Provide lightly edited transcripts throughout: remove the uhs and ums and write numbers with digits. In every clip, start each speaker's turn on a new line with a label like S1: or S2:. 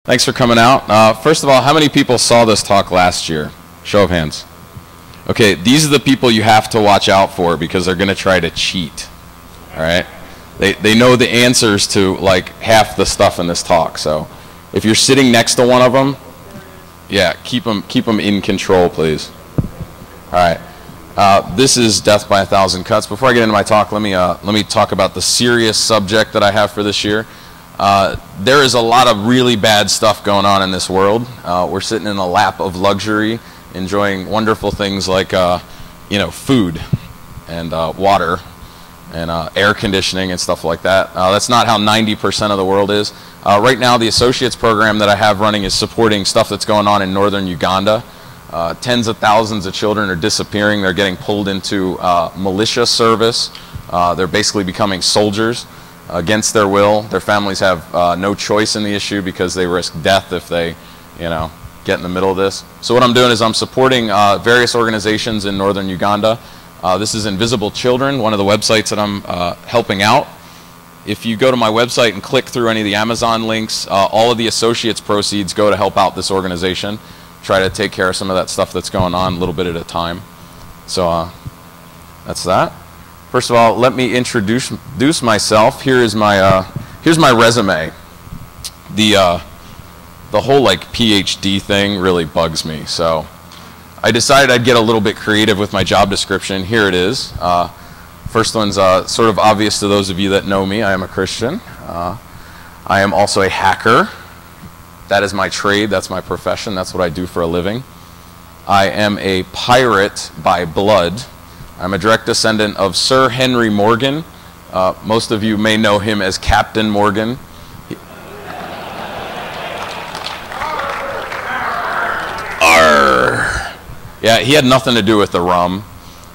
S1: Thanks for coming out. First of all, how many people saw this talk last year? Show of hands. Okay, these are the people you have to watch out for because they're going to try to cheat. All right? They know the answers to like half the stuff in this talk. So if you're sitting next to one of them, yeah, keep them in control, please. All right. This is Death by 1,000 Cuts. Before I get into my talk, let me talk about the serious subject that I have for this year. There is a lot of really bad stuff going on in this world. We're sitting in a lap of luxury, enjoying wonderful things like food and water and air conditioning and stuff like that. That's not how 90% of the world is. Right now, the associates program that I have running is supporting stuff that's going on in northern Uganda. Tens of thousands of children are disappearing. They're getting pulled into militia service. They're basically becoming soldiers against their will. Their families have no choice in the issue because they risk death if they, get in the middle of this. So what I'm doing is I'm supporting various organizations in northern Uganda. This is Invisible Children, one of the websites that I'm helping out. If you go to my website and click through any of the Amazon links, all of the associates proceeds go to help out this organization. Try to take care of some of that stuff that's going on a little bit at a time. So that's that. First of all, let me introduce myself. Here's my resume. The whole like PhD thing really bugs me. So I decided I'd get a little bit creative with my job description. Here it is. First one's sort of obvious to those of you that know me. I am a Christian. I am also a hacker. That is my trade. That's my profession. That's what I do for a living. I am a pirate by blood. I'm a direct descendant of Sir Henry Morgan. Most of you may know him as Captain Morgan. Arr. Yeah, he had nothing to do with the rum.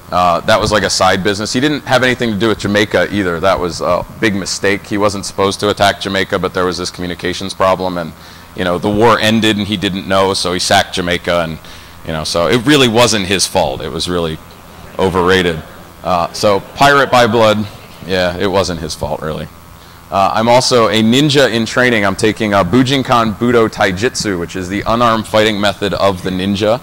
S1: That was like a side business. He didn't have anything to do with Jamaica either. That was a big mistake. He wasn't supposed to attack Jamaica, but there was this communications problem, and the war ended and he didn't know, so he sacked Jamaica, and so it really wasn't his fault. It was really overrated. So pirate by blood, yeah, it wasn't his fault really. I'm also a ninja in training. I'm taking Bujinkan Budo Taijutsu, which is the unarmed fighting method of the ninja.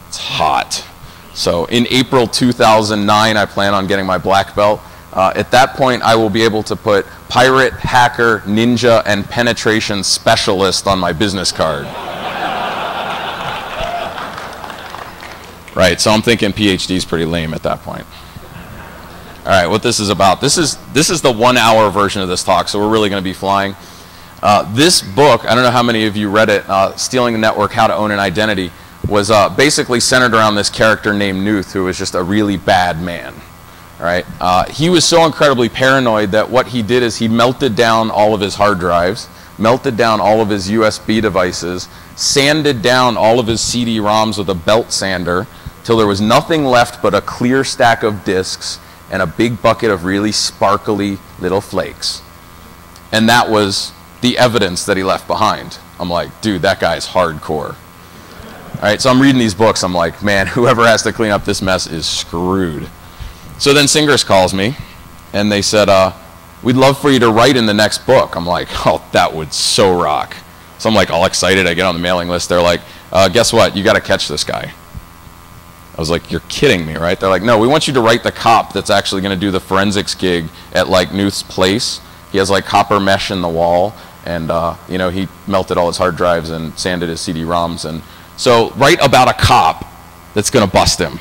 S1: It's hot. So in April 2009, I plan on getting my black belt. At that point, I will be able to put pirate, hacker, ninja, and penetration specialist on my business card. Right, so I'm thinking PhD is pretty lame at that point. All right, what this is about. This is the 1 hour version of this talk, so we're really going to be flying. This book, I don't know how many of you read it, Stealing the Network, How to Own an Identity, was basically centered around this character named Nuth, who was just a really bad man. All right, he was so incredibly paranoid that what he did is he melted down all of his hard drives, melted down all of his USB devices, sanded down all of his CD-ROMs with a belt sander till there was nothing left but a clear stack of disks and a big bucket of really sparkly little flakes. And that was the evidence that he left behind. I'm like, dude, that guy's hardcore. All right, so I'm reading these books. I'm like, man, whoever has to clean up this mess is screwed. So then Singers calls me, and they said, we'd love for you to write in the next book. I'm like, oh, that would so rock. So I'm like all excited. I get on the mailing list. They're like, guess what? You got to catch this guy. I was like, you're kidding me, right? They're like, no, we want you to write the cop that's actually going to do the forensics gig at like Nuth's place. He has like copper mesh in the wall, and he melted all his hard drives and sanded his CD-ROMs. And so write about a cop that's going to bust him.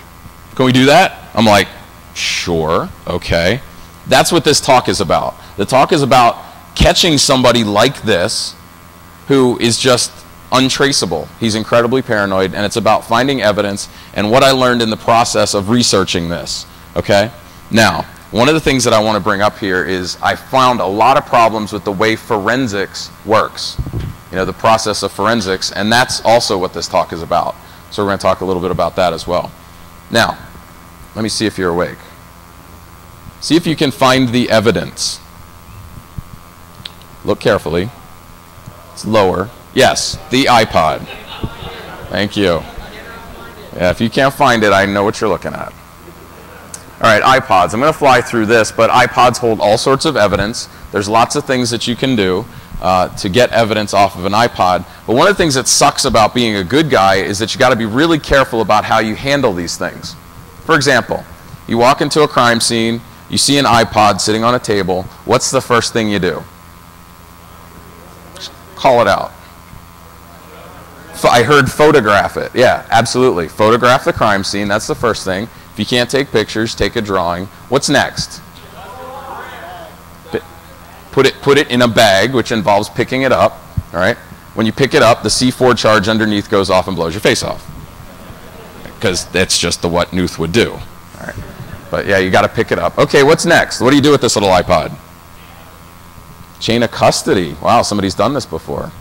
S1: Can we do that? I'm like, sure, okay. That's what this talk is about. The talk is about catching somebody like this who is just untraceable. He's incredibly paranoid, and it's about finding evidence and what I learned in the process of researching this, okay? Now, one of the things that I want to bring up here is I found a lot of problems with the way forensics works, the process of forensics, and that's also what this talk is about. So we're going to talk a little bit about that as well. Now, let me see if you're awake. See if you can find the evidence. Look carefully. It's lower. Yes, the iPod. Thank you. Yeah, if you can't find it, I know what you're looking at. All right, iPods. I'm going to fly through this, but iPods hold all sorts of evidence. There's lots of things that you can do. to get evidence off of an iPod. But one of the things that sucks about being a good guy is that you got to be really careful about how you handle these things. For example, you walk into a crime scene, you see an iPod sitting on a table. What's the first thing you do? Just call it out. I heard photograph it. Yeah, absolutely. Photograph the crime scene. That's the first thing. If you can't take pictures, take a drawing. What's next? Put it in a bag, which involves picking it up. All right. When you pick it up, the C4 charge underneath goes off and blows your face off, because that's just what Nuth would do. All right. But yeah, you got to pick it up. Okay, what's next? What do you do with this little iPod? Chain of custody. Wow, somebody's done this before.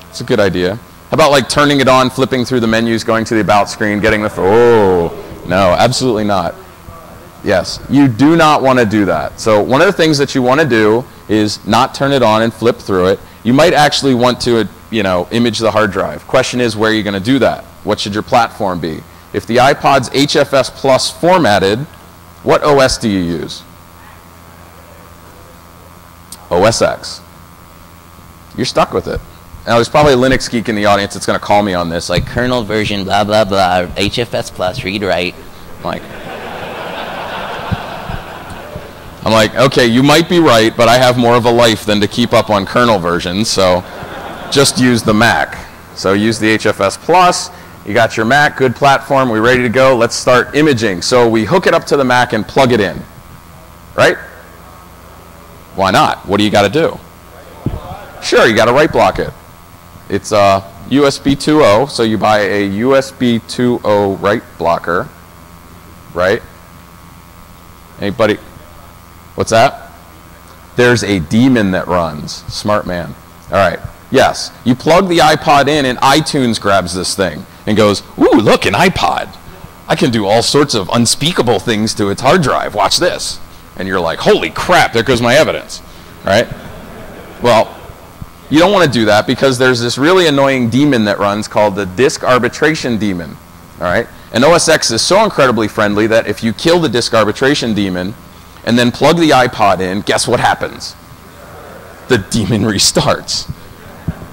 S1: It's a good idea. How about like turning it on, flipping through the menus, going to the about screen, getting the no, absolutely not. Yes, you do not want to do that. So one of the things that you want to do is not turn it on and flip through it. You might actually want to, image the hard drive. Question is, where are you going to do that? What should your platform be? If the iPod's HFS Plus formatted, what OS do you use? OS X. You're stuck with it. Now, there's probably a Linux geek in the audience that's going to call me on this, like kernel version, blah, blah, blah, HFS Plus, read, write. I'm like, okay, you might be right, but I have more of a life than to keep up on kernel versions, so just use the Mac. So use the HFS Plus. You got your Mac, good platform, we're ready to go. Let's start imaging. So we hook it up to the Mac and plug it in, right? Why not? What do you got to do? Sure, you got to write block it. It's USB 2.0, so you buy a USB 2.0 write blocker, right? Anybody? What's that? There's a daemon that runs. Smart man. All right. Yes. You plug the iPod in and iTunes grabs this thing and goes, ooh, look, an iPod. I can do all sorts of unspeakable things to its hard drive. Watch this. And you're like, holy crap, there goes my evidence. Right? Well, you don't want to do that because there's this really annoying daemon that runs called the disk arbitration daemon. All right? And OS X is so incredibly friendly that if you kill the disk arbitration daemon and then plug the iPod in, guess what happens? The daemon restarts.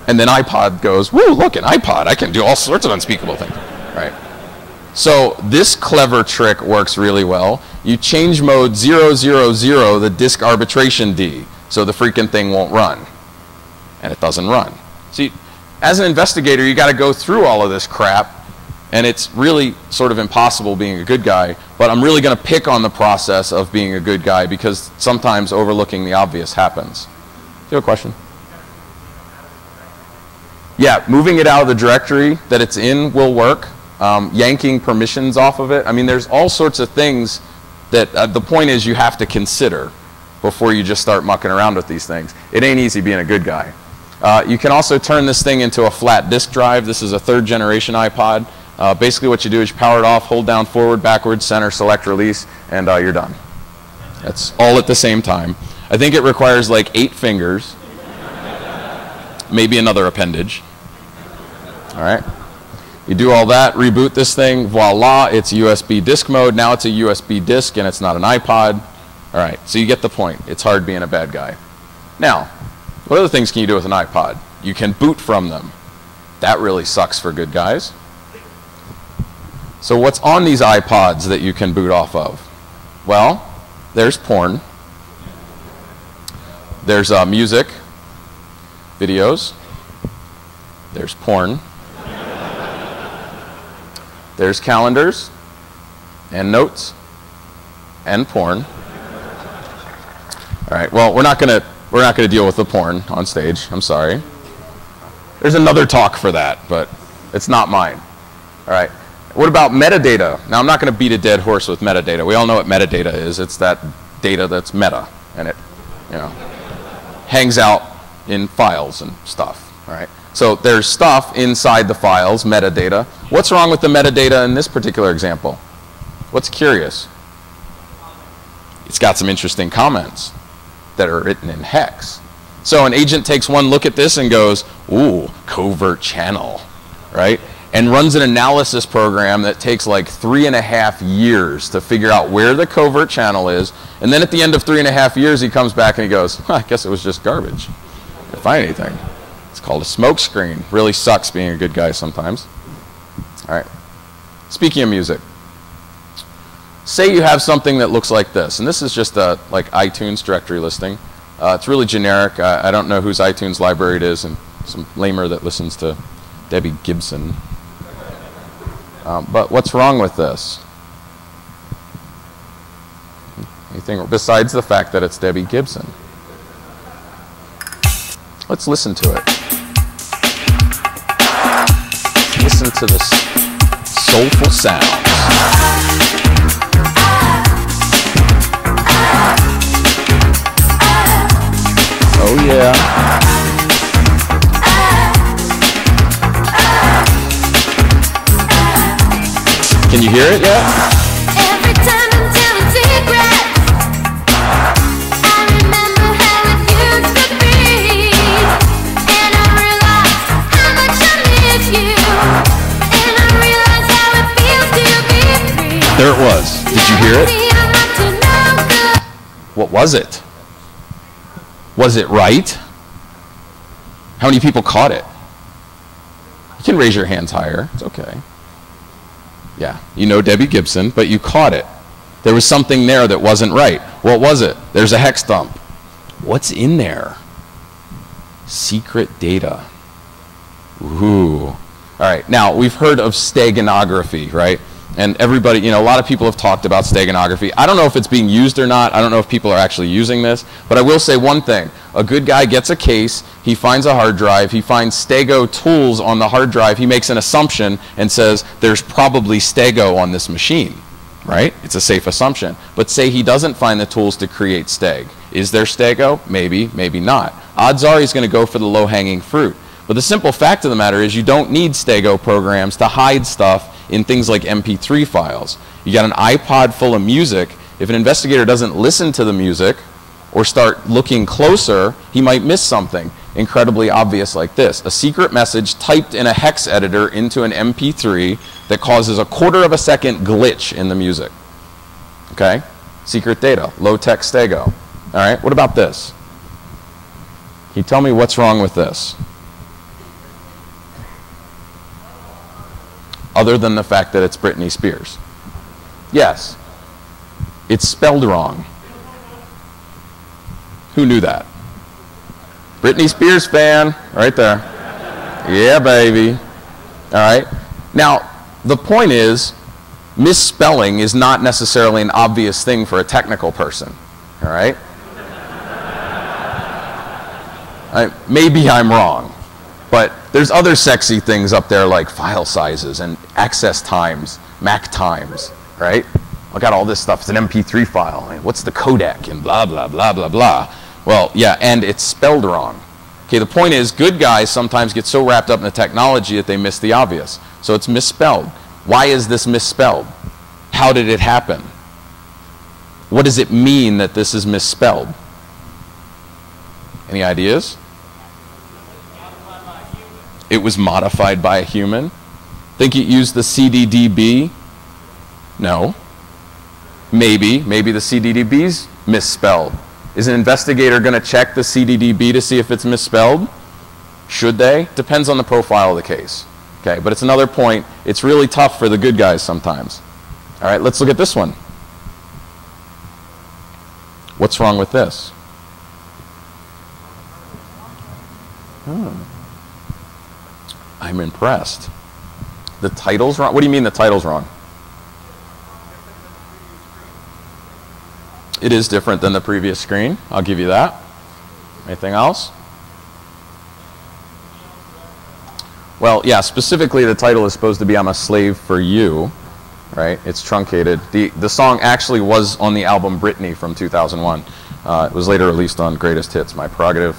S1: And then iPod goes, woo, look, an iPod. I can do all sorts of unspeakable things. Right? So this clever trick works really well. You change mode 000 the disk arbitration D, so the freaking thing won't run. And it doesn't run. See, as an investigator, you got to go through all of this crap, and it's really sort of impossible being a good guy, but I'm really going to pick on the process of being a good guy because sometimes overlooking the obvious happens. Do you have a question? Yeah, moving it out of the directory that it's in will work. Yanking permissions off of it. I mean, there's all sorts of things that the point is you have to consider before you just start mucking around with these things. It ain't easy being a good guy. You can also turn this thing into a flat disk drive. This is a 3rd generation iPod. Basically what you do is you power it off, hold down forward, backward, center, select, release, and you're done. That's all at the same time. I think it requires like 8 fingers, maybe another appendage. All right. You do all that, reboot this thing, voila, it's USB disk mode. Now it's a USB disk and it's not an iPod. All right, so you get the point. It's hard being a bad guy. Now, what other things can you do with an iPod? You can boot from them. That really sucks for good guys. So what's on these iPods that you can boot off of? Well, there's porn. There's music, videos. There's porn. There's calendars and notes and porn. All right. Well, we're not gonna deal with the porn on stage. I'm sorry. There's another talk for that, but it's not mine. All right. What about metadata? Now, I'm not going to beat a dead horse with metadata. We all know what metadata is. It's that data that's meta, and it, hangs out in files and stuff. All right. So there's stuff inside the files, metadata. What's wrong with the metadata in this particular example? What's curious? It's got some interesting comments that are written in hex. So an agent takes one look at this and goes, ooh, covert channel, right? And runs an analysis program that takes like 3.5 years to figure out where the covert channel is. And then at the end of 3.5 years, he comes back and he goes, I guess it was just garbage. Can't find anything. It's called a smoke screen. Really sucks being a good guy sometimes. All right. Speaking of music, say you have something that looks like this, and this is just a like iTunes directory listing. It's really generic. I don't know whose iTunes library it is, and some lamer that listens to Debbie Gibson. But what's wrong with this? Anything besides the fact that it's Debbie Gibson? Let's listen to it. Listen to the soulful sounds. Oh yeah. Can you hear it yet?
S2: Every time I'm telling secrets, I remember how it used to be, and I realize how much I miss you, and I realize how it feels to be free.
S1: There it was. Did you hear it? What was it? Was it right? How many people caught it? You can raise your hands higher. It's okay. Yeah, you know Debbie Gibson, but you caught it. There was something there that wasn't right. What was it? There's a hex dump. What's in there? Secret data. Ooh. All right, now we've heard of steganography, right? And everybody, you know, a lot of people have talked about steganography. I don't know if it's being used or not. I don't know if people are actually using this. But I will say one thing. A good guy gets a case. He finds a hard drive. He finds stego tools on the hard drive. He makes an assumption and says, there's probably stego on this machine, right? It's a safe assumption. But say he doesn't find the tools to create steg. Is there stego? Maybe, maybe not. Odds are he's going to go for the low-hanging fruit. But the simple fact of the matter is you don't need stego programs to hide stuff in things like MP3 files. You got an iPod full of music. If an investigator doesn't listen to the music or start looking closer, he might miss something incredibly obvious like this. A secret message typed in a hex editor into an MP3 that causes a quarter of a second glitch in the music. Okay? Secret data, low-tech stego. All right, what about this? Can you tell me what's wrong with this? Other than the fact that it's Britney Spears. Yes. It's spelled wrong. Who knew that? Britney Spears fan, right there. Yeah, baby. All right. Now, the point is, misspelling is not necessarily an obvious thing for a technical person. All right? Maybe I'm wrong. But there's other sexy things up there like file sizes and access times, MAC times, right? I got all this stuff. It's an MP3 file. What's the codec and blah, blah, blah, blah, blah. Well, yeah, and it's spelled wrong. Okay, the point is good guys sometimes get so wrapped up in the technology that they miss the obvious. So it's misspelled. Why is this misspelled? How did it happen? What does it mean that this is misspelled? Any ideas? It was modified by a human. Think it used the CDDB? No. Maybe the CDDB's misspelled. Is an investigator going to check the CDDB to see if it's misspelled? Should they? Depends on the profile of the case. Okay, but it's another point. It's really tough for the good guys sometimes. All right, let's look at this one. What's wrong with this? I'm impressed. The title's wrong? What do you mean the title's wrong? It is different than the previous screen. I'll give you that. Anything else? Well, yeah, specifically the title is supposed to be I'm a Slave for You, right? It's truncated. The song actually was on the album Britney from 2001. It was later released on Greatest Hits, my prerogative.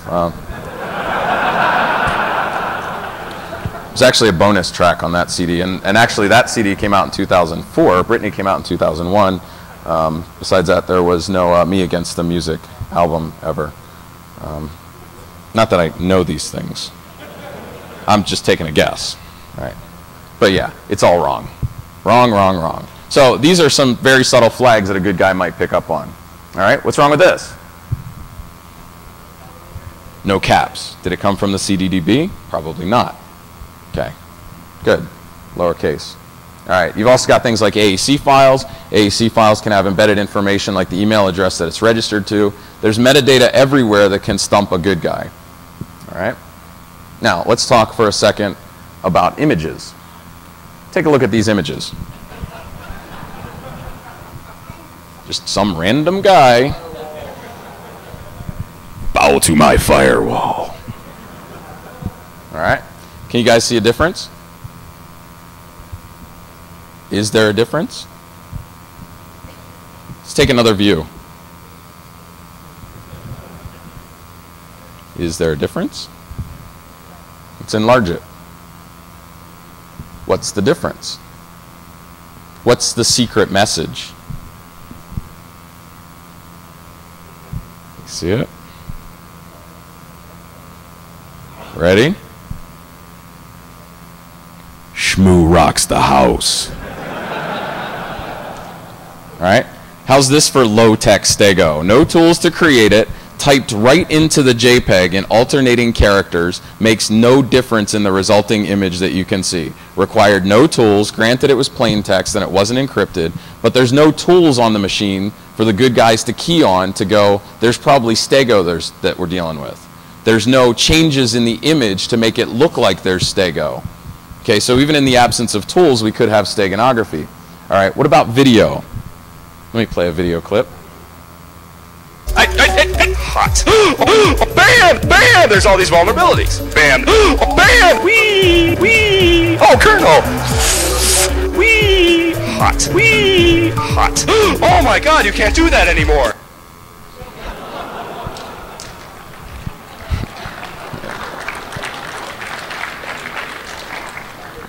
S1: It was actually a bonus track on that CD, and actually that CD came out in 2004. Britney came out in 2001. Besides that, there was no Me Against the Music album ever. Not that I know these things. I'm just taking a guess, right? But yeah, it's all wrong. Wrong, wrong, wrong. So these are some very subtle flags that a good guy might pick up on. All right, what's wrong with this? No caps. Did it come from the CDDB? Probably not. Okay, good. Lowercase. All right, you've also got things like AAC files. AAC files can have embedded information like the email address that it's registered to. There's metadata everywhere that can stump a good guy. All right? Now, let's talk for a second about images. Take a look at these images. Just some random guy. Bow to my firewall. All right? Can you guys see a difference? Is there a difference? Let's take another view. Is there a difference? Let's enlarge it. What's the difference? What's the secret message? See it? Ready? Shmoo rocks the house. All right? How's this for low-tech stego? No tools to create it, typed right into the JPEG in alternating characters, makes no difference in the resulting image that you can see. Required no tools, granted it was plain text and it wasn't encrypted, but there's no tools on the machine for the good guys to key on to go, there's probably stego that we're dealing with. There's no changes in the image to make it look like there's stego. Okay, so even in the absence of tools, we could have steganography. All right, what about video? Let me play a video clip.
S3: Hot. Ban! There's all these vulnerabilities. Ban! Ban! Wee! Oh, kernel! Wee! Hot. Oh my god, you can't do that anymore.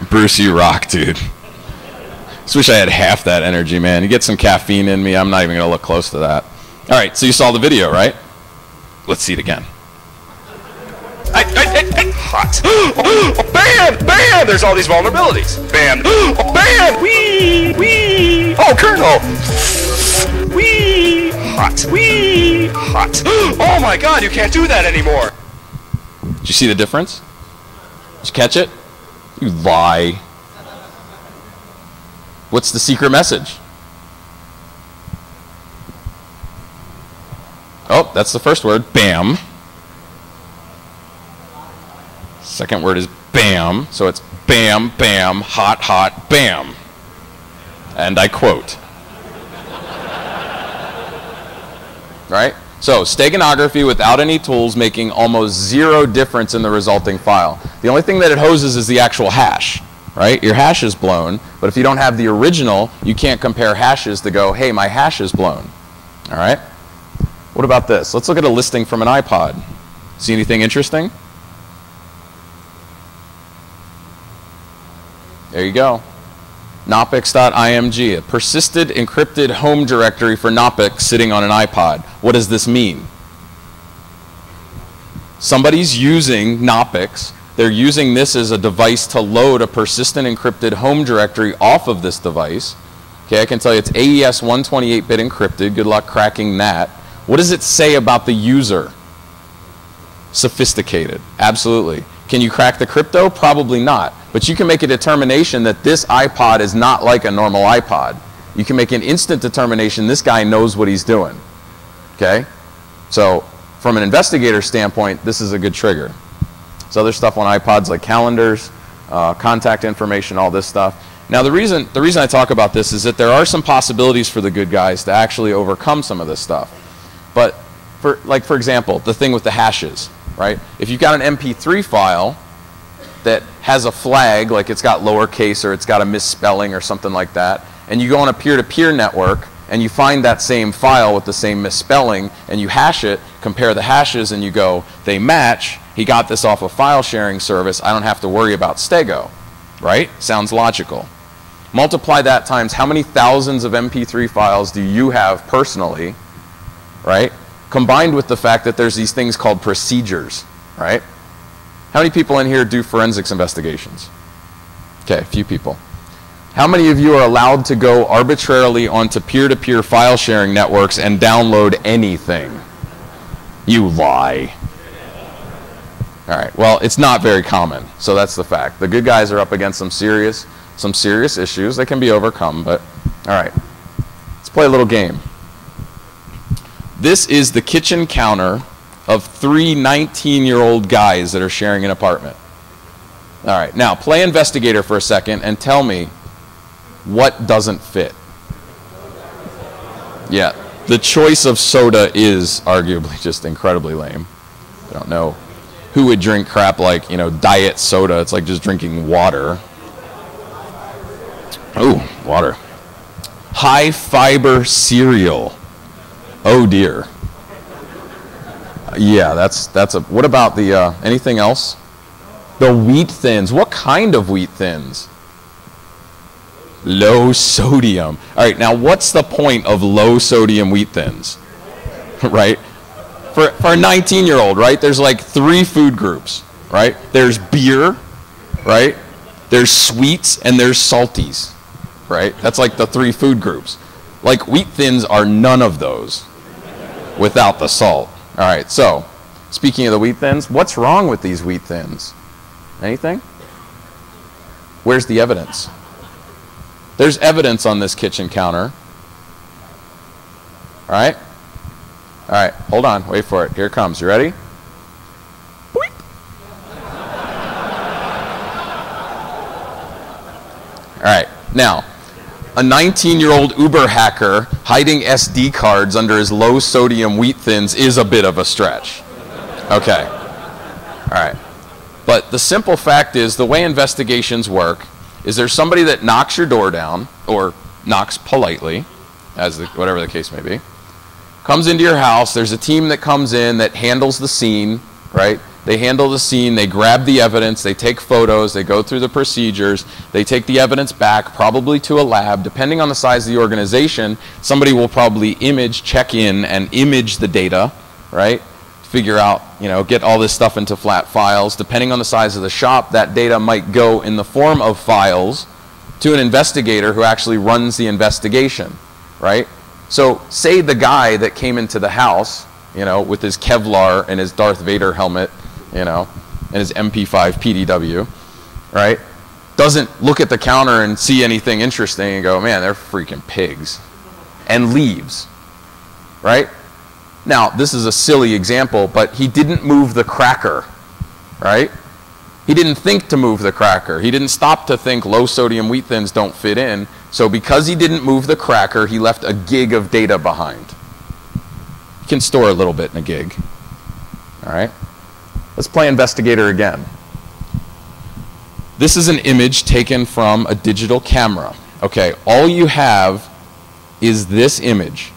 S1: Bruce, you rock, dude. Just wish I had half that energy, man. You get some caffeine in me, I'm not even going to look close to that. All right, so you saw the video, right? Let's see it again.
S3: Hot. Ban! There's all these vulnerabilities. Ban! Wee! Oh, kernel! Wee! Hot. Oh my god, you can't do that anymore.
S1: Did you see the difference? Did you catch it? You lie. What's the secret message? Oh, that's the first word, bam. Second word is bam, so it's bam, bam, hot, hot, bam. And I quote. Right? So, steganography without any tools making almost zero difference in the resulting file. The only thing that it hoses is the actual hash. Right? Your hash is blown, but if you don't have the original, you can't compare hashes to go, hey, my hash is blown. All right? What about this? Let's look at a listing from an iPod. See anything interesting? There you go. Knoppix.img, a persisted encrypted home directory for Knoppix sitting on an iPod. What does this mean? Somebody's using Knoppix. They're using this as a device to load a persistent encrypted home directory off of this device. Okay, I can tell you it's AES 128-bit encrypted. Good luck cracking that. What does it say about the user? Sophisticated. Absolutely. Can you crack the crypto? Probably not. But you can make a determination that this iPod is not like a normal iPod. You can make an instant determination this guy knows what he's doing. Okay? So from an investigator standpoint, this is a good trigger. There's other stuff on iPods like calendars, contact information, all this stuff. Now the reason I talk about this is that there are some possibilities for the good guys to actually overcome some of this stuff. But for example, the thing with the hashes, right? If you've got an MP3 file that has a flag, like it's got lowercase or it's got a misspelling or something like that, and you go on a peer-to-peer network and you find that same file with the same misspelling and you hash it, compare the hashes and you go, they match, he got this off a file sharing service, I don't have to worry about stego, right? Sounds logical. Multiply that times how many thousands of MP3 files do you have personally, right? Combined with the fact that there's these things called procedures, right? How many people in here do forensics investigations? Okay, a few people. How many of you are allowed to go arbitrarily onto peer-to-peer file sharing networks and download anything? You lie. All right, well, it's not very common, so that's the fact. The good guys are up against some serious issues. They can be overcome, but all right. Let's play a little game. This is the kitchen counter of 3 19-year-old guys that are sharing an apartment. All right, now play investigator for a second and tell me what doesn't fit. Yeah, the choice of soda is arguably just incredibly lame. I don't know who would drink crap like, diet soda. It's like just drinking water. Ooh, water. High fiber cereal. Oh dear. Yeah, that's a, what about the, anything else? The wheat thins. What kind of wheat thins? Low sodium. All right, now what's the point of low sodium wheat thins? Right? For a 19-year-old, right, there's like 3 food groups, right? There's beer, right? There's sweets, and there's salties, right? That's like the 3 food groups. Like wheat thins are none of those without the salt. All right, so speaking of the wheat thins, what's wrong with these wheat thins? Anything? Where's the evidence? There's evidence on this kitchen counter. All right? All right, hold on. Wait for it. Here it comes. You ready? Boing. All right, now, a 19-year-old Uber hacker hiding SD cards under his low-sodium wheat thins is a bit of a stretch. Okay. All right. But the simple fact is, the way investigations work is there's somebody that knocks your door down, or knocks politely, whatever the case may be, comes into your house. There's a team that comes in that handles the scene, right? They handle the scene, they grab the evidence, they take photos, they go through the procedures, they take the evidence back, probably to a lab. Depending on the size of the organization, somebody will probably check in and image the data, right? Figure out, get all this stuff into flat files. Depending on the size of the shop, that data might go in the form of files to an investigator who actually runs the investigation, right? So say the guy that came into the house, with his Kevlar and his Darth Vader helmet, and his MP5 PDW, right, doesn't look at the counter and see anything interesting and go, man, they're freaking pigs, and leaves, right? Now, this is a silly example, but he didn't move the cracker, right? He didn't think to move the cracker. He didn't stop to think low-sodium wheat thins don't fit in. So because he didn't move the cracker, he left a gig of data behind. You can store a little bit in a gig. All right? Let's play investigator again. This is an image taken from a digital camera. Okay, all you have is this image.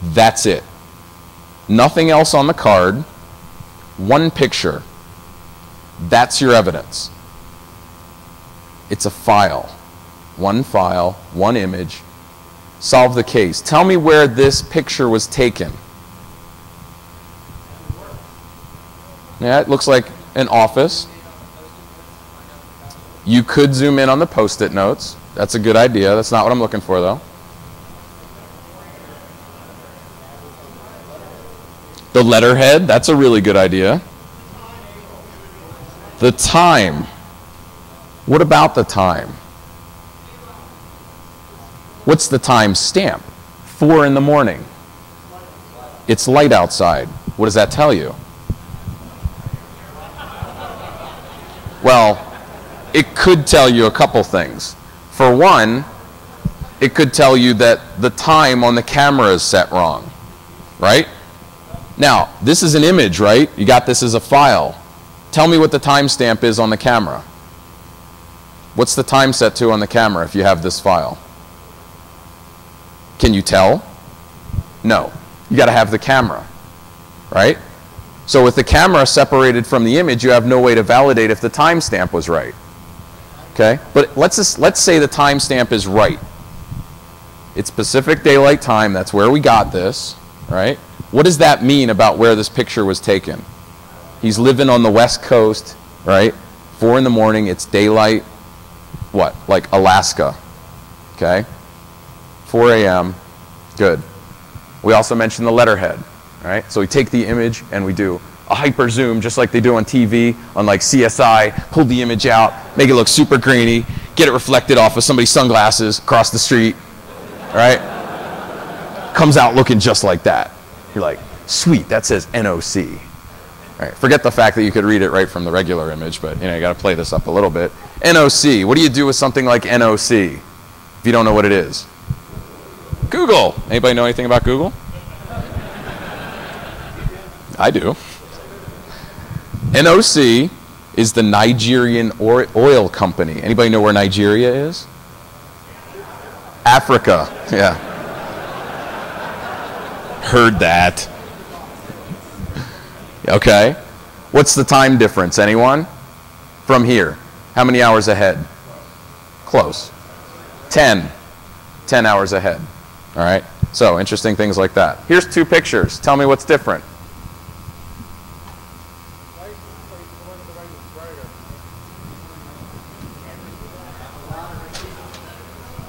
S1: That's it. Nothing else on the card. One picture. That's your evidence. It's a file. One image. Solve the case. Tell me where this picture was taken. Yeah, it looks like an office. You could zoom in on the Post-it notes. That's a good idea. That's not what I'm looking for, though. The letterhead, that's a really good idea. The time. What about the time? What's the time stamp? 4 in the morning. It's light outside. What does that tell you? Well, it could tell you a couple things. For one, it could tell you that the time on the camera is set wrong, right? Now, this is an image, right? You got this as a file. Tell me what the timestamp is on the camera. What's the time set to on the camera if you have this file? Can you tell? No. You got to have the camera, right? So with the camera separated from the image, you have no way to validate if the timestamp was right. Okay? But let's say the timestamp is right. It's Pacific Daylight Time. That's where we got this, right? What does that mean about where this picture was taken? He's living on the West Coast, right? 4 in the morning, it's daylight. What? Like Alaska. Okay? 4 a.m. Good. We also mentioned the letterhead, right? So we take the image and we do a hyper zoom, just like they do on TV, on like CSI, pull the image out, make it look super grainy, get it reflected off of somebody's sunglasses across the street, right? Comes out looking just like that. You're like, sweet, that says NOC. All right, forget the fact that you could read it right from the regular image, but you got to play this up a little bit. NOC, what do you do with something like NOC if you don't know what it is? Google. Anybody know anything about Google? I do. NOC is the Nigerian oil company. Anybody know where Nigeria is? Africa. Yeah. Heard that. Okay. What's the time difference? Anyone? From here. How many hours ahead? Close. 10. 10 hours ahead. All right. So interesting things like that. Here's two pictures. Tell me what's different.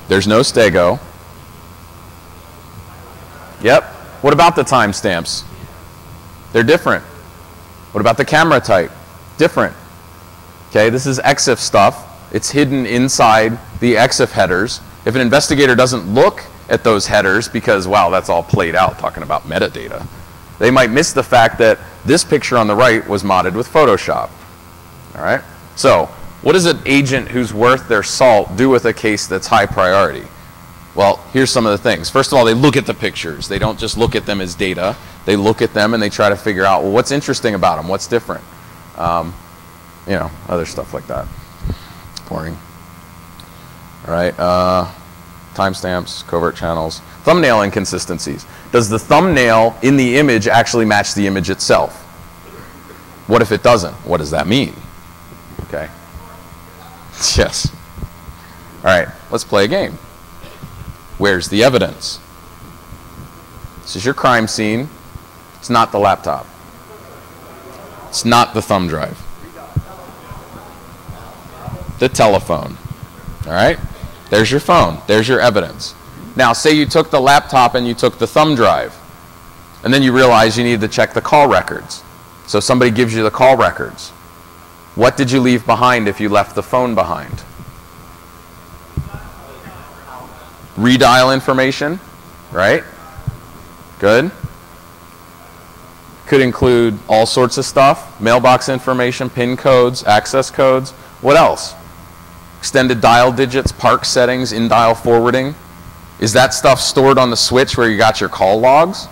S1: There's no stego. Yep. What about the timestamps? They're different. What about the camera type? Different. Okay, this is EXIF stuff. It's hidden inside the EXIF headers. If an investigator doesn't look at those headers because, wow, that's all played out talking about metadata, they might miss the fact that this picture on the right was modded with Photoshop. All right? So, what does an agent who's worth their salt do with a case that's high priority? Well, here's some of the things. First of all, they look at the pictures. They don't just look at them as data. They look at them and they try to figure out, well, what's interesting about them? What's different? Other stuff like that. Boring. All right. Timestamps, covert channels, thumbnail inconsistencies. Does the thumbnail in the image actually match the image itself? What if it doesn't? What does that mean? Okay. Yes. All right. Let's play a game. Where's the evidence? This is your crime scene. It's not the laptop. It's not the thumb drive. The telephone. All right? There's your phone. There's your evidence. Now, say you took the laptop and you took the thumb drive, and then you realize you need to check the call records. So somebody gives you the call records. What did you leave behind if you left the phone behind? Redial information, right? Good. Could include all sorts of stuff. Mailbox information, PIN codes, access codes. What else? Extended dial digits, park settings, in-dial forwarding. Is that stuff stored on the switch where you got your call logs?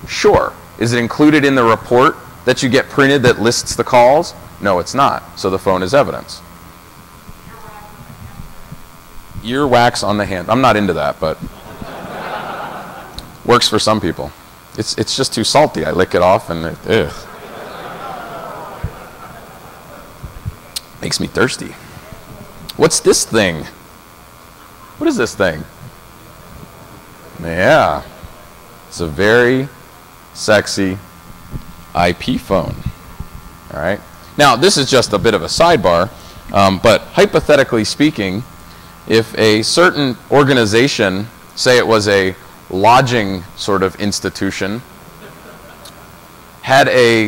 S1: Sure. Is it included in the report that you get printed that lists the calls? No, it's not. So the phone is evidence. Earwax on the hand. I'm not into that, but works for some people. It's just too salty. I lick it off and ugh. Makes me thirsty. What's this thing? What is this thing? Yeah. It's a very sexy IP phone. All right. Now, this is just a bit of a sidebar, but hypothetically speaking, if a certain organization, say it was a lodging sort of institution, had a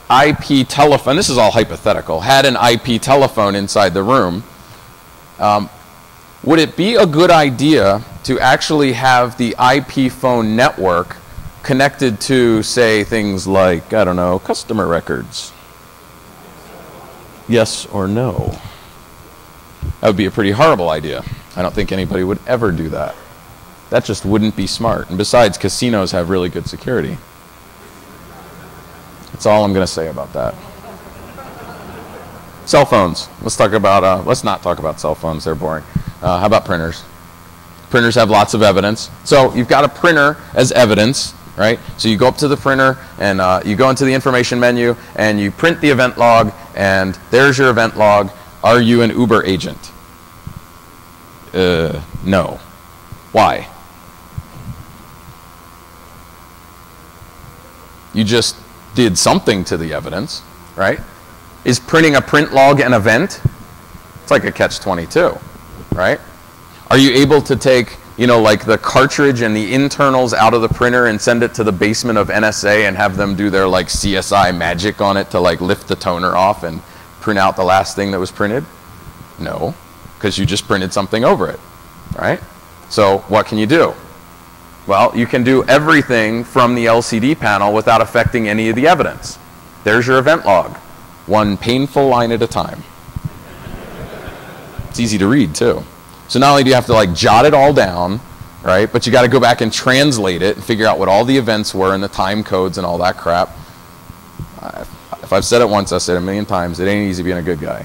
S1: IP telephone, this is all hypothetical, had an IP telephone inside the room, would it be a good idea to actually have the IP phone network connected to, say, things like, I don't know, customer records? Yes or no? That would be a pretty horrible idea. I don't think anybody would ever do that. That just wouldn't be smart. And besides, casinos have really good security. That's all I'm going to say about that. Cell phones. Let's talk about, let's not talk about cell phones. They're boring. How about printers? Printers have lots of evidence. So you've got a printer as evidence, right? So you go up to the printer and you go into the information menu and you print the event log, and there's your event log. Are you an Uber agent? No. Why? You just did something to the evidence, right? Is printing a print log an event? It's like a catch-22, right? Are you able to take you know, like the cartridge and the internals out of the printer and send it to the basement of NSA and have them do their like CSI magic on it to like lift the toner off and print out the last thing that was printed? No, because you just printed something over it, right? So what can you do? Well, you can do everything from the LCD panel without affecting any of the evidence. There's your event log, one painful line at a time. It's easy to read too. So not only do you have to like jot it all down, right, but you got to go back and translate it and figure out what all the events were and the time codes and all that crap. If I've said it once, I've said it a million times. It ain't easy being a good guy.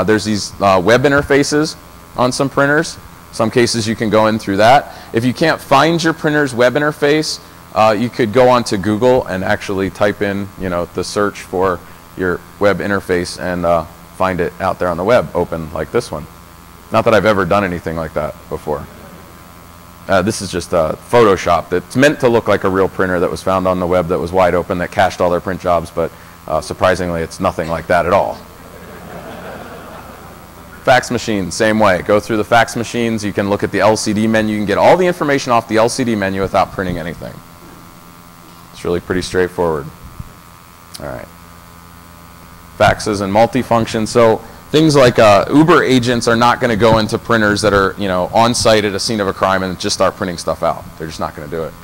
S1: There's these web interfaces on some printers. Some cases you can go in through that. If you can't find your printer's web interface, you could go onto Google and actually type in, you know, the search for your web interface and find it out there on the web, open like this one. Not that I've ever done anything like that before. This is just Photoshop. It's meant to look like a real printer that was found on the web that was wide open, that cached all their print jobs, but surprisingly, it's nothing like that at all. Fax machines, same way. Go through the fax machines. You can look at the LCD menu. You can get all the information off the LCD menu without printing anything. It's really pretty straightforward. All right. Faxes and multifunction. So things like Uber agents are not going to go into printers that are, you know, on site at a scene of a crime and just start printing stuff out. They're just not going to do it.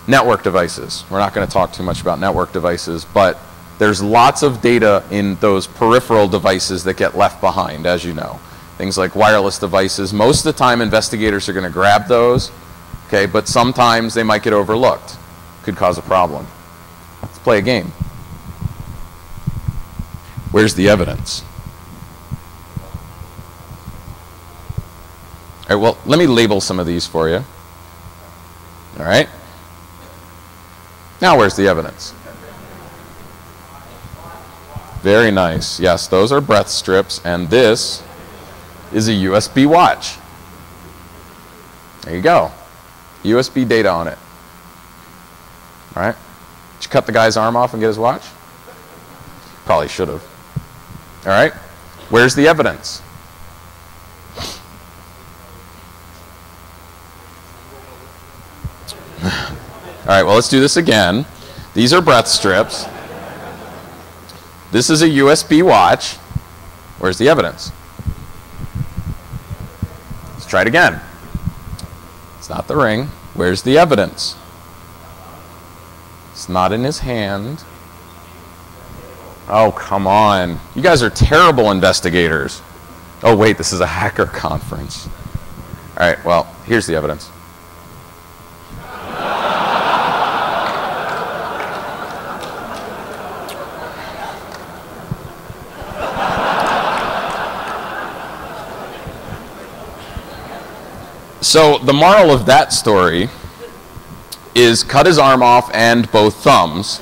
S1: Network devices. We're not going to talk too much about network devices, but there's lots of data in those peripheral devices that get left behind, as you know. Things like wireless devices. Most of the time, investigators are going to grab those, okay, but sometimes they might get overlooked. Could cause a problem. Let's play a game. Where's the evidence? All right, well, let me label some of these for you. All right. Now, where's the evidence? Very nice. Yes, those are breath strips, and this is a USB watch. There you go. USB data on it. All right. Did you cut the guy's arm off and get his watch? Probably should have. All right. Where's the evidence? All right, well, let's do this again. These are breath strips. This is a USB watch. Where's the evidence? Let's try it again. It's not the ring. Where's the evidence? It's not in his hand. Oh, come on. You guys are terrible investigators. Oh, wait, this is a hacker conference. All right, well, here's the evidence. So the moral of that story is cut his arm off and both thumbs.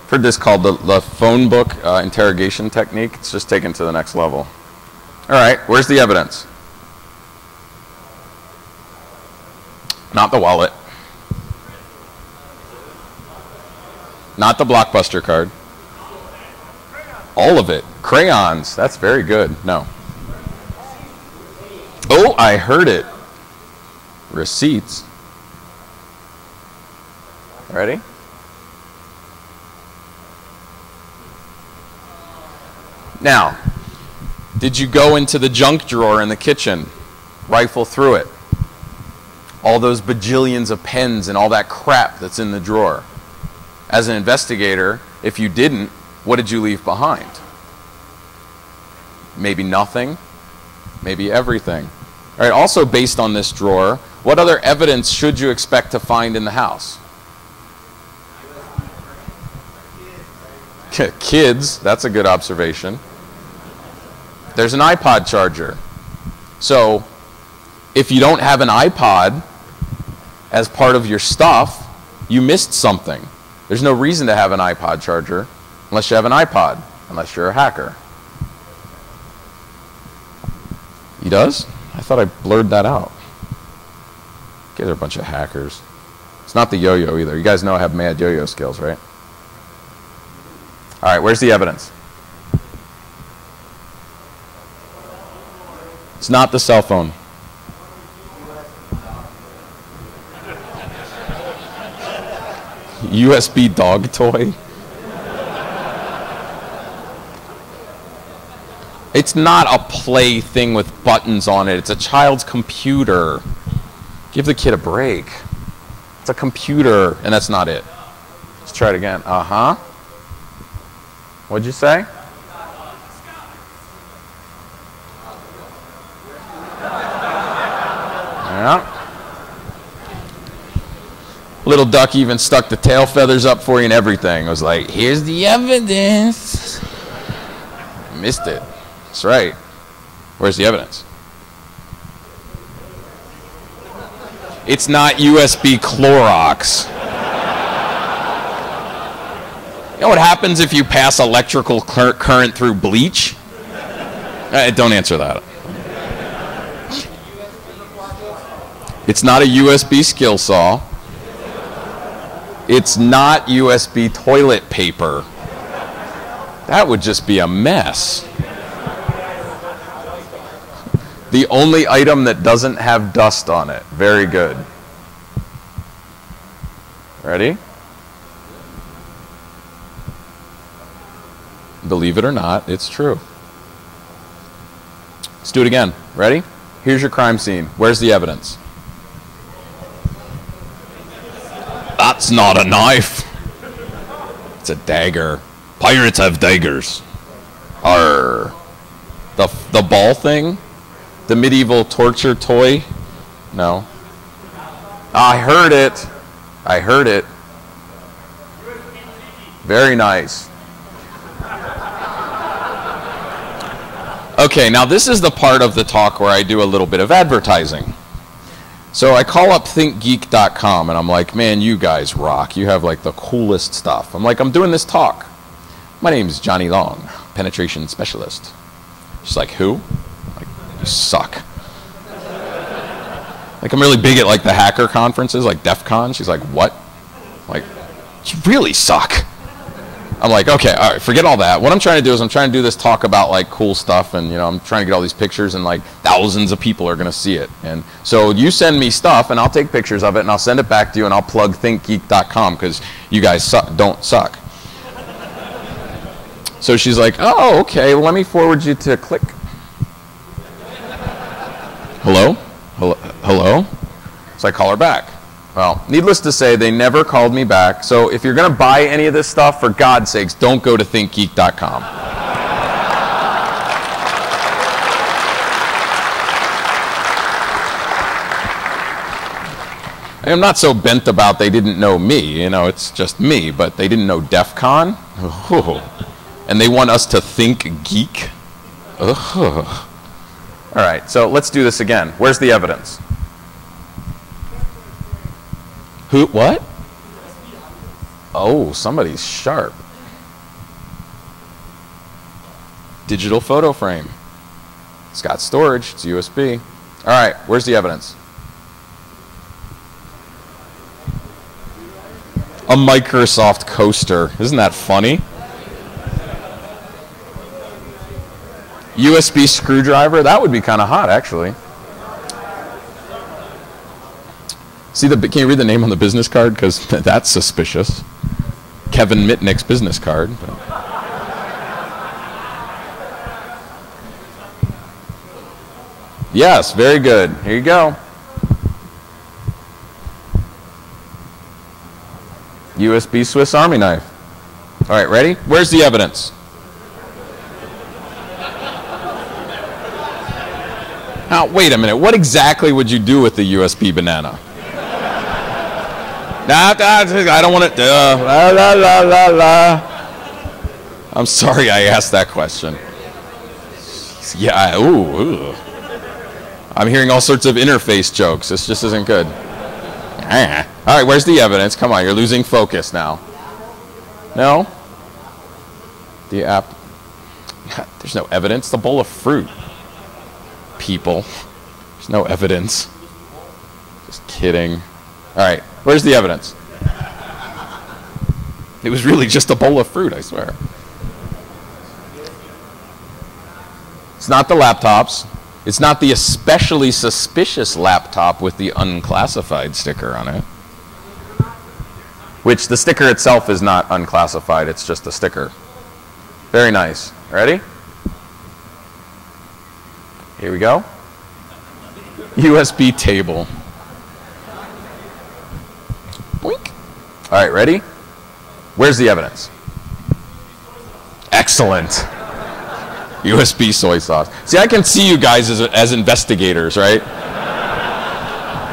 S1: Heard this called the phone book interrogation technique. It's just taken to the next level. All right, where's the evidence? Not the wallet. Not the Blockbuster card. All of it. Crayons. That's very good. No. Oh, I heard it. Receipts. Ready? Now, did you go into the junk drawer in the kitchen, rifle through it? All those bajillions of pens and all that crap that's in the drawer. As an investigator, if you didn't, what did you leave behind? Maybe nothing, maybe everything. All right, also based on this drawer, what other evidence should you expect to find in the house? Kids, that's a good observation. There's an iPod charger. So if you don't have an iPod as part of your stuff, you missed something. There's no reason to have an iPod charger unless you have an iPod, unless you're a hacker. He does? I thought I blurred that out. You guys are a bunch of hackers. It's not the yo-yo either. You guys know I have mad yo-yo skills, right? All right, where's the evidence? It's not the cell phone. USB dog toy. It's not a play thing with buttons on it. It's a child's computer. Give the kid a break. It's a computer, and that's not it. Let's try it again. Uh-huh. What'd you say? Yeah. Little duck even stuck the tail feathers up for you and everything. It was like, here's the evidence. Missed it. That's right. Where's the evidence? It's not USB Clorox. You know what happens if you pass electrical current through bleach? Don't answer that. It's not a USB skill saw. It's not USB toilet paper. That would just be a mess. The only item that doesn't have dust on it. Very good. Ready? Believe it or not, it's true. Let's do it again. Ready? Here's your crime scene. Where's the evidence? That's not a knife. It's a dagger. Pirates have daggers. Arr. The ball thing? The medieval torture toy? No. I heard it. I heard it. Very nice. Okay, now this is the part of the talk where I do a little bit of advertising. So I call up thinkgeek.com and I'm like, man, you guys rock. You have like the coolest stuff. I'm like, I'm doing this talk. My name's Johnny Long, penetration specialist. She's like, who? I'm like, you suck. Like, I'm really big at like the hacker conferences, like Defcon. She's like, what? I'm like, you really suck. I'm like, okay, all right, forget all that. What I'm trying to do is I'm trying to do this talk about like cool stuff, and you know, I'm trying to get all these pictures, and like thousands of people are going to see it. And so you send me stuff, and I'll take pictures of it, and I'll send it back to you, and I'll plug thinkgeek.com because you guys don't suck. So she's like, oh, okay, well, let me forward you to click. Hello? Hello? So I call her back. Well, needless to say, they never called me back. So if you're going to buy any of this stuff, for God's sakes, don't go to thinkgeek.com. I'm not so bent about they didn't know me. You know, it's just me, but they didn't know Defcon. And they want us to think geek. All right, so let's do this again. Where's the evidence? Who? What? Oh, somebody's sharp. Digital photo frame. It's got storage. It's USB. All right, where's the evidence? A Microsoft coaster. Isn't that funny? USB screwdriver. That would be kind of hot, actually. See can you read the name on the business card? Because that's suspicious. Kevin Mitnick's business card. Yes, very good. Here you go. USB Swiss Army knife. All right, ready? Where's the evidence? Now, wait a minute. What exactly would you do with the USB banana? I don't want it. La, la, la, la, la. I'm sorry I asked that question. Yeah, ooh. I'm hearing all sorts of interface jokes. This just isn't good. All right, where's the evidence? Come on, you're losing focus now. No? The app. There's no evidence. It's a bowl of fruit. People. There's no evidence. Just kidding. All right, where's the evidence? It was really just a bowl of fruit, I swear. It's not the laptops. It's not the especially suspicious laptop with the unclassified sticker on it. Which the sticker itself is not unclassified, it's just a sticker. Very nice. Ready? Here we go. USB table. Boink. All right, ready? Where's the evidence? Excellent. USB soy sauce. See, I can see you guys as investigators, right?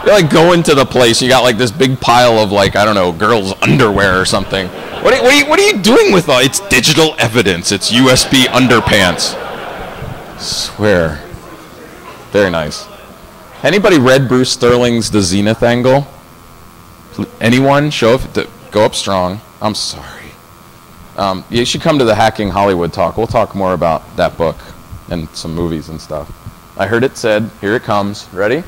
S1: You're like going to the place, you got like this big pile of like, I don't know, girls' underwear or something. What are you doing with all? It's digital evidence. It's USB underpants. Swear. Very nice. Anybody read Bruce Sterling's The Zenith Angle? Anyone? Show up. Go up strong. I'm sorry. You should come to the Hacking Hollywood talk. We'll talk more about that book and some movies and stuff. I heard it said, here it comes. Ready?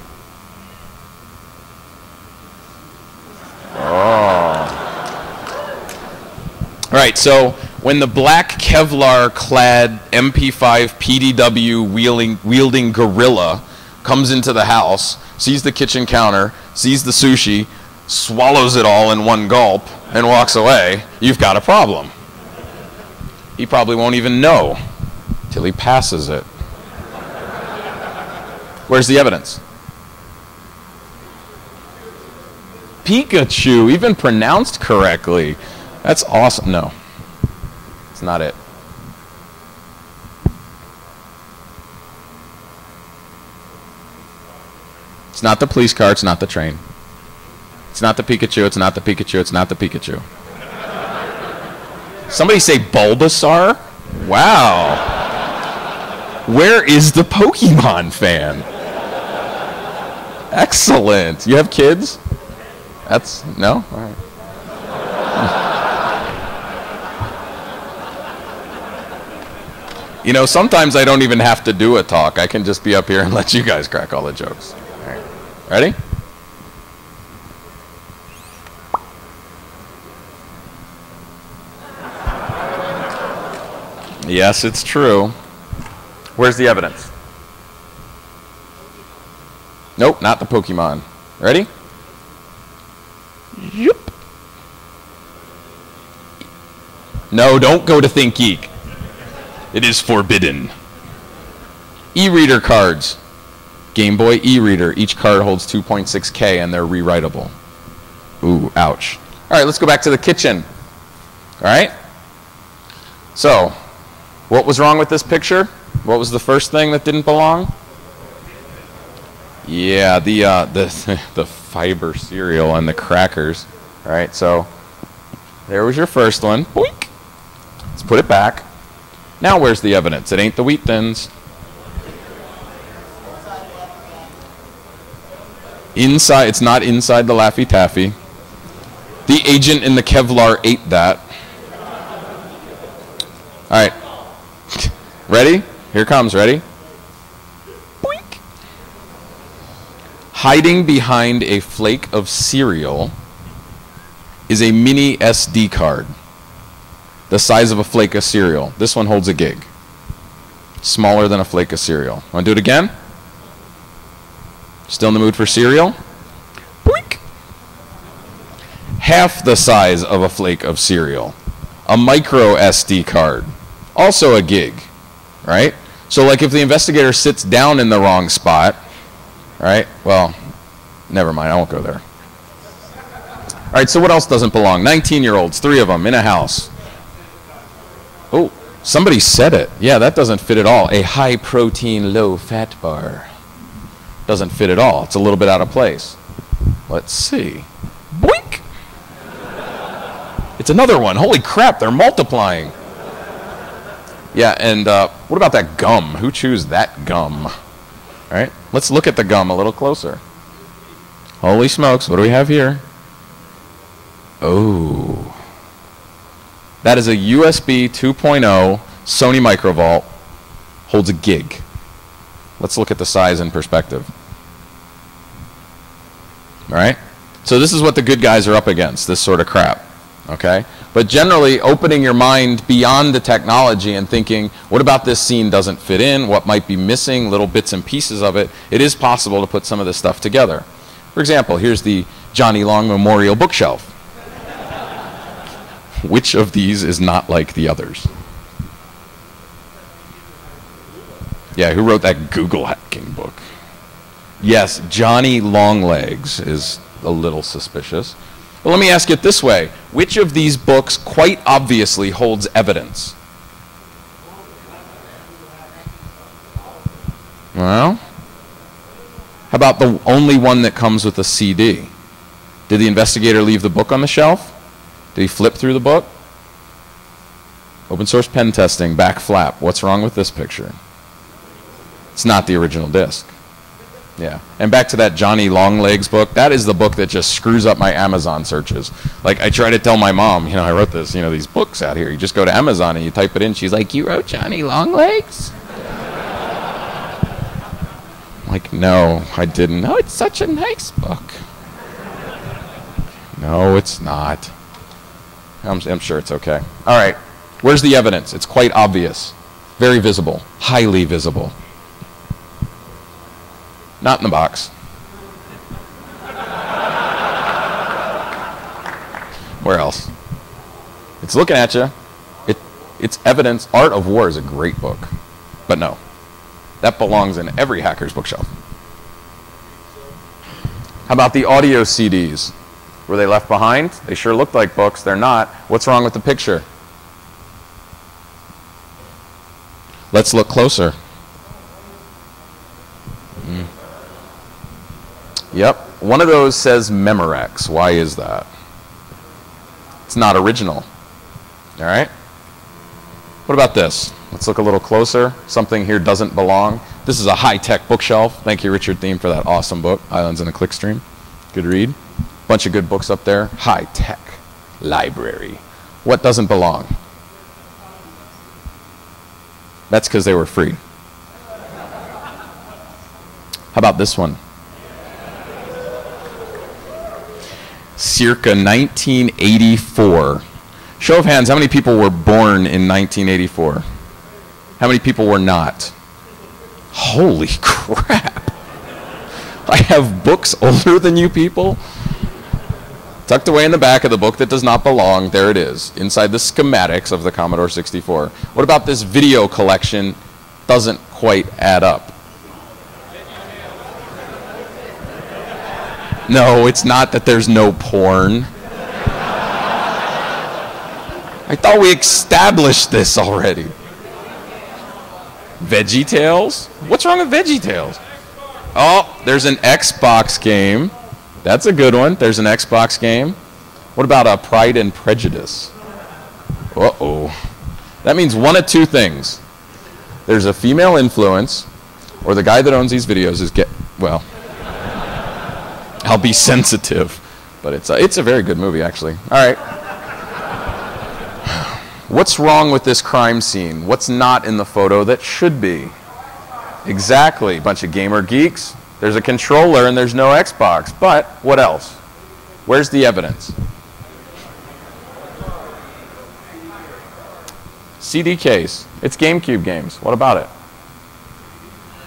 S1: Oh. All right, so when the black Kevlar-clad MP5 PDW wielding gorilla comes into the house, sees the kitchen counter, sees the sushi, swallows it all in one gulp, and walks away, you've got a problem. He probably won't even know till he passes it. Where's the evidence? Pikachu, even pronounced correctly. That's awesome. No, it's not it. It's not the police car, it's not the train. It's not the Pikachu, it's not the Pikachu, it's not the Pikachu. Somebody say Bulbasaur? Wow. Where is the Pokemon fan? Excellent. You have kids? That's, no? All right. You know, sometimes I don't even have to do a talk. I can just be up here and let you guys crack all the jokes. All right. Ready? Yes, it's true. Where's the evidence? Nope, not the Pokemon. Ready? Yep. No, don't go to Think Geek. It is forbidden. E-reader cards. Game Boy e-reader. Each card holds 2.6K and they're rewritable. Ooh, ouch. All right, let's go back to the kitchen. All right? So, what was wrong with this picture? What was the first thing that didn't belong? Yeah, the fiber cereal and the crackers. All right, so there was your first one. Boink. Let's put it back. Now where's the evidence? It ain't the Wheat Thins. Inside, it's not inside the Laffy Taffy. The agent in the Kevlar ate that. All right. Ready? Here it comes. Ready? Boink. Hiding behind a flake of cereal is a mini SD card. The size of a flake of cereal. This one holds a gig. Smaller than a flake of cereal. Want to do it again? Still in the mood for cereal? Boink. Half the size of a flake of cereal. A micro SD card. Also a gig. Right? So like if the investigator sits down in the wrong spot, right? Well, never mind. I won't go there. All right, so what else doesn't belong? 19-year-olds, 3 of them in a house. Oh, somebody said it. Yeah, that doesn't fit at all. A high-protein, low-fat bar. Doesn't fit at all. It's a little bit out of place. Let's see. Boink! It's another one. Holy crap, they're multiplying. Yeah, and what about that gum? Who chews that gum? All right, let's look at the gum a little closer. Holy smokes, what do we have here? Oh. That is a USB 2.0 Sony Microvolt. Holds a gig. Let's look at the size in perspective. All right? So this is what the good guys are up against, this sort of crap. okay? But generally, opening your mind beyond the technology and thinking, what about this scene doesn't fit in? What might be missing? Little bits and pieces of it. It is possible to put some of this stuff together. For example, here's the Johnny Long Memorial Bookshelf. Which of these is not like the others? Yeah, who wrote that Google hacking book? Yes, Johnny Longlegs is a little suspicious. But let me ask it this way. Which of these books quite obviously holds evidence? Well, how about the only one that comes with a CD? Did the investigator leave the book on the shelf? Did he flip through the book? Open source pen testing, back flap. What's wrong with this picture? It's not the original disc. Yeah. And back to that Johnny Longlegs book, that is the book that just screws up my Amazon searches. Like, I try to tell my mom, you know, I wrote this, you know, these books out here. You just go to Amazon and you type it in. She's like, you wrote Johnny Longlegs? Like, no, I didn't. No, it's such a nice book. No, it's not. I'm sure it's okay. All right. Where's the evidence? It's quite obvious. Very visible. Highly visible. Not in the box. Where else? It's looking at you. It's evidence. Art of War is a great book. But no. That belongs in every hacker's bookshelf. How about the audio CDs? Were they left behind? They sure looked like books. They're not. What's wrong with the picture? Let's look closer. Yep. One of those says Memorex. Why is that? It's not original. All right? What about this? Let's look a little closer. Something here doesn't belong. This is a high-tech bookshelf. Thank you, Richard Thiem, for that awesome book, Islands in a Clickstream. Good read. Bunch of good books up there. High-tech library. What doesn't belong? That's because they were free. How about this one? Circa 1984. Show of hands, how many people were born in 1984? How many people were not? Holy crap. I have books older than you people. Tucked away in the back of the book that does not belong. There it is, inside the schematics of the Commodore 64. What about this video collection? Doesn't quite add up. No, it's not that there's no porn. I thought we established this already. VeggieTales? What's wrong with VeggieTales? Oh, there's an Xbox game. That's a good one. There's an Xbox game. What about Pride and Prejudice? Uh-oh. That means one of two things. There's a female influence, or the guy that owns these videos is well, I'll be sensitive, but it's a very good movie, actually. All right. What's wrong with this crime scene? What's not in the photo that should be? Exactly. Bunch of gamer geeks. There's a controller and there's no Xbox. But what else? Where's the evidence? CD case. It's GameCube games. What about it?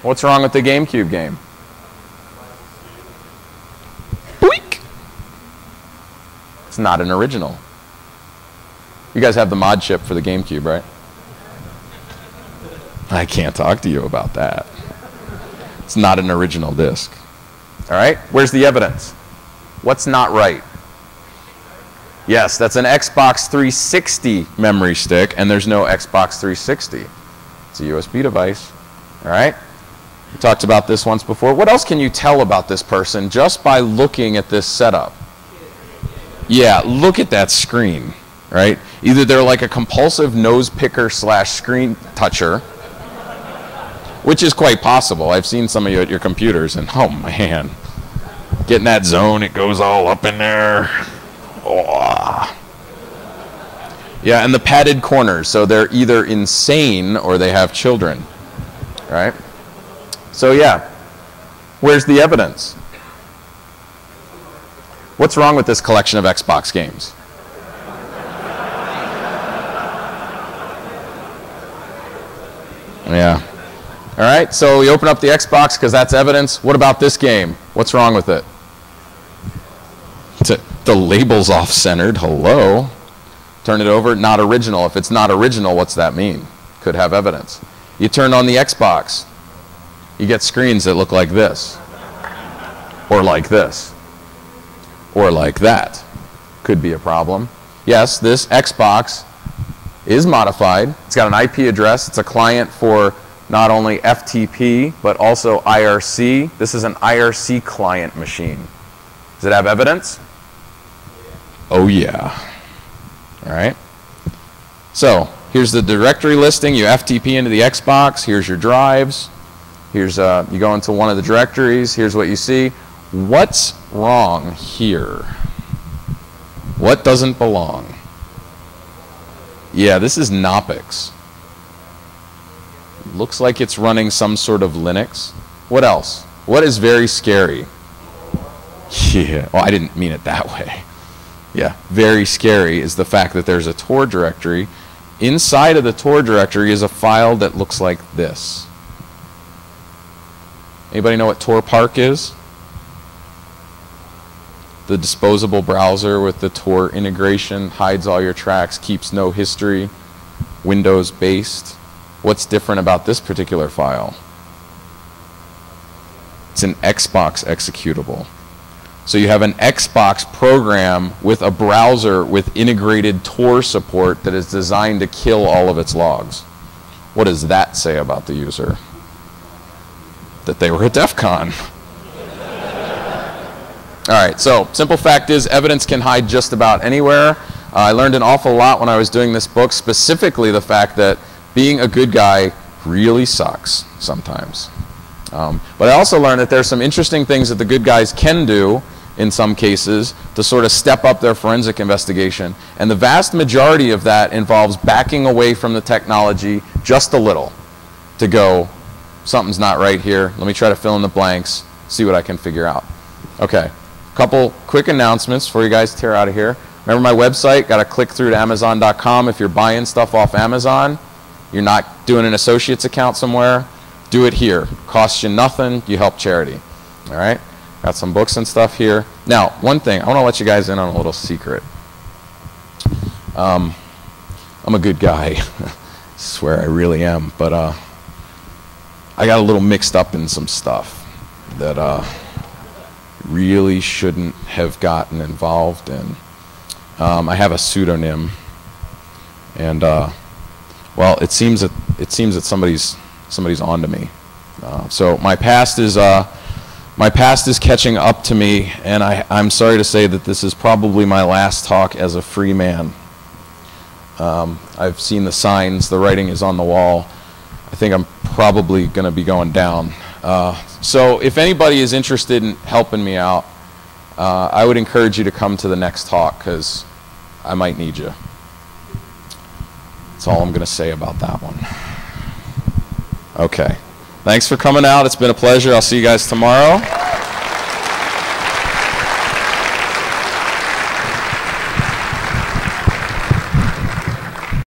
S1: What's wrong with the GameCube game? Boink! It's not an original. You guys have the mod chip for the GameCube, right? I can't talk to you about that. It's not an original disc. All right? Where's the evidence? What's not right? Yes, that's an Xbox 360 memory stick, and there's no Xbox 360. It's a USB device. All right? We talked about this once before. What else can you tell about this person just by looking at this setup? Yeah, look at that screen, right? Either they're like a compulsive nose picker / screen toucher, which is quite possible. I've seen some of you at your computers, and oh man, get in that zone, it goes all up in there. Oh. Yeah, and the padded corners, so they're either insane or they have children, right? So yeah, where's the evidence? What's wrong with this collection of Xbox games? Yeah. All right, so we open up the Xbox because that's evidence. What about this game? What's wrong with it? The label's off-centered. Hello. Turn it over. Not original. If it's not original, what's that mean? Could have evidence. You turn on the Xbox. You get screens that look like this. Or like this. Or like that. Could be a problem. Yes, this Xbox is modified. It's got an IP address. It's a client for not only FTP, but also IRC. This is an IRC client machine. Does it have evidence? Oh yeah. All right. So here's the directory listing. You FTP into the Xbox. Here's your drives. Here's you go into one of the directories. Here's what you see. What's wrong here? What doesn't belong? Yeah, this is Knoppix. Looks like it's running some sort of Linux. What else? What is very scary? Yeah, well, I didn't mean it that way. Yeah, very scary is the fact that there's a Tor directory. Inside of the Tor directory is a file that looks like this. Anybody know what Tor Park is? The disposable browser with the Tor integration, hides all your tracks, keeps no history, Windows based. What's different about this particular file? It's an Xbox executable. So you have an Xbox program with a browser with integrated Tor support that is designed to kill all of its logs. What does that say about the user? That they were at Defcon. All right, so simple fact is evidence can hide just about anywhere. I learned an awful lot when I was doing this book, specifically the fact that being a good guy really sucks sometimes. But I also learned that there's some interesting things that the good guys can do in some cases to sort of step up their forensic investigation. And the vast majority of that involves backing away from the technology just a little to go, something's not right here. Let me try to fill in the blanks, see what I can figure out. Okay, couple quick announcements before you guys tear out of here. Remember my website, got to click through to Amazon.com. If you're buying stuff off Amazon, you're not doing an associate's account somewhere, do it here. Costs you nothing, you help charity. All right? Got some books and stuff here. Now, one thing, I want to let you guys in on a little secret. I'm a good guy. I swear I really am. But I got a little mixed up in some stuff that really shouldn't have gotten involved in. I have a pseudonym. And, well, it seems that somebody's onto me. So my past is catching up to me, and I'm sorry to say that this is probably my last talk as a free man. I've seen the signs, the writing is on the wall. I think I'm probably going to be going down. So if anybody is interested in helping me out, I would encourage you to come to the next talk, because I might need you. That's all I'm going to say about that one. Okay. Thanks for coming out. It's been a pleasure. I'll see you guys tomorrow.